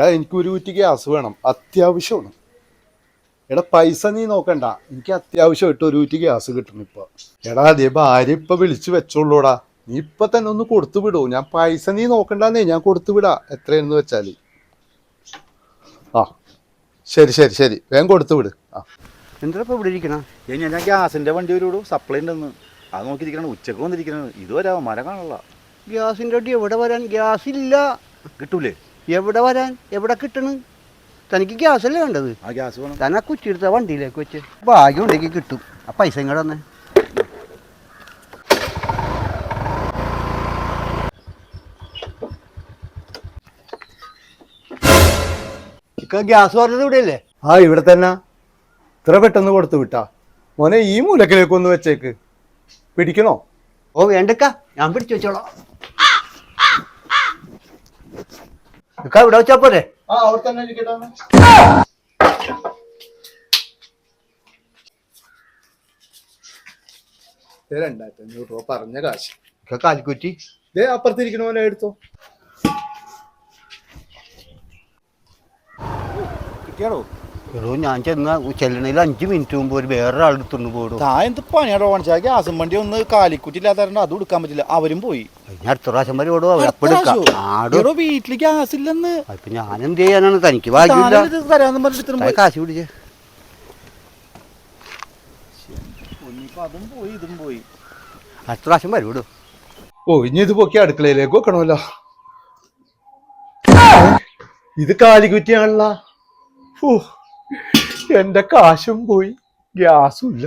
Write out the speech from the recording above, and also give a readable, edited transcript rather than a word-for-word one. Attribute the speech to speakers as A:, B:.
A: എനിക്ക് ഒരു കുറ്റി ഗ്യാസ് വേണം, അത്യാവശ്യമാണ്. എടാ പൈസ നീ നോക്കണ്ട, എനിക്ക് അത്യാവശ്യമായിട്ട് ഒരു കുറ്റി ഗ്യാസ് കിട്ടണം ഇപ്പൊ. എടാ അതേ ഭാര്യ ഇപ്പൊ വിളിച്ചു വെച്ചോളൂടാ, നീ ഇപ്പൊ തന്നെ ഒന്ന് കൊടുത്തു വിടൂ. ഞാൻ പൈസ നീ നോക്കണ്ടെന്നേ, ഞാൻ കൊടുത്തു വിടാ എത്രയെന്ന് വെച്ചാല്. ആ ശരി ശരി ശരി, വേഗം കൊടുത്തു വിട്. ആ
B: എന്താ ഇപ്പൊ ഇവിടെ ഇരിക്കണം?
C: ഞാൻ ഗ്യാസിന്റെ വണ്ടി ഒരു സപ്ലൈ ഉണ്ടെന്ന് അത് നോക്കിയിരിക്കണം. ഉച്ചക്ക് വന്നിരിക്കണത് ഇതുവരെ മരം കാണുള്ള.
B: ഗ്യാസിൻ്റെ വണ്ടി എവിടെ വരാൻ? ഗ്യാസ് ഇല്ല.
C: കിട്ടൂലേ?
B: എവിടെ വരാൻ? എവിടെ കിട്ടണ്? തനിക്ക് ഗ്യാസ് അല്ലേ വേണ്ടത്?
C: ആ ഗ്യാസ് വേണം.
B: താൻ ആ കുറ്റിയെടുത്ത വണ്ടിയിലേക്ക് വെച്ച് ഭാഗ്യം ഉണ്ടെങ്കിൽ കിട്ടും. ആ പൈസ ഇങ്ങോട്ട് തന്നെ. ഗ്യാസ് പറഞ്ഞത് ഇവിടെയല്ലേ?
A: ആ ഇവിടെ തന്നെ. ഇത്ര പെട്ടെന്ന് കൊടുത്തു വിട്ടാ മോനെ? ഈ മൂലക്കിലേക്ക് ഒന്ന് വെച്ചേക്ക്. പിടിക്കണോ?
B: ഓ വേണ്ടക്ക, ഞാൻ പിടിച്ചു വെച്ചോളാം. ഇവിടെ വെച്ചാ പോരെ?
A: ആ അവിടെ തന്നെ ഇരിക്കട്ടെ. 2500 രൂപ പറഞ്ഞ കാശ്.
B: കാലിക്കുറ്റി
A: ദേ അപ്പുറത്തിരിക്കണോനെ എടുത്തോ.
C: കിട്ടിയാടോ?
B: എടോ ഞാൻ ചെന്ന ചെല്ലണയിൽ 5 മിനിറ്റ് മുമ്പ് ഒരു വേറൊരാൾ എടുത്തുകൊണ്ട് പോടും.
C: എന്ത് പണിയാടോ കാണിച്ചാ? ഗ്യാസും വണ്ടി ഒന്ന് കാലിക്കുറ്റി ഇല്ലാത്ത അതും എടുക്കാൻ പറ്റില്ല. അവരും പോയി.
B: ഞാൻ അടുത്ത പ്രാവശ്യം വരെ ഓടും. അവരെടുക്കാം.
C: വീട്ടില് ഗ്യാസ് ഇല്ലെന്ന്.
B: അപ്പൊ ഞാൻ എന്ത് ചെയ്യാനാണ്? തനിക്ക് ഭാഗ്യമില്ല. കാശ് പിടിച്ച്
C: അതും പോയി ഇതും പോയി.
B: അടുത്ത പ്രാവശ്യം വരൂടോ.
A: ഓ ഇനി ഇത് പൊക്കി അടുക്കളയിലേക്ക് വെക്കണമല്ലോ. ഇത് കാലിക്കുറ്റിയാണല്ല. ഓ എന്റെ കാശും പോയി, ഗ്യാസും ഇല്ല.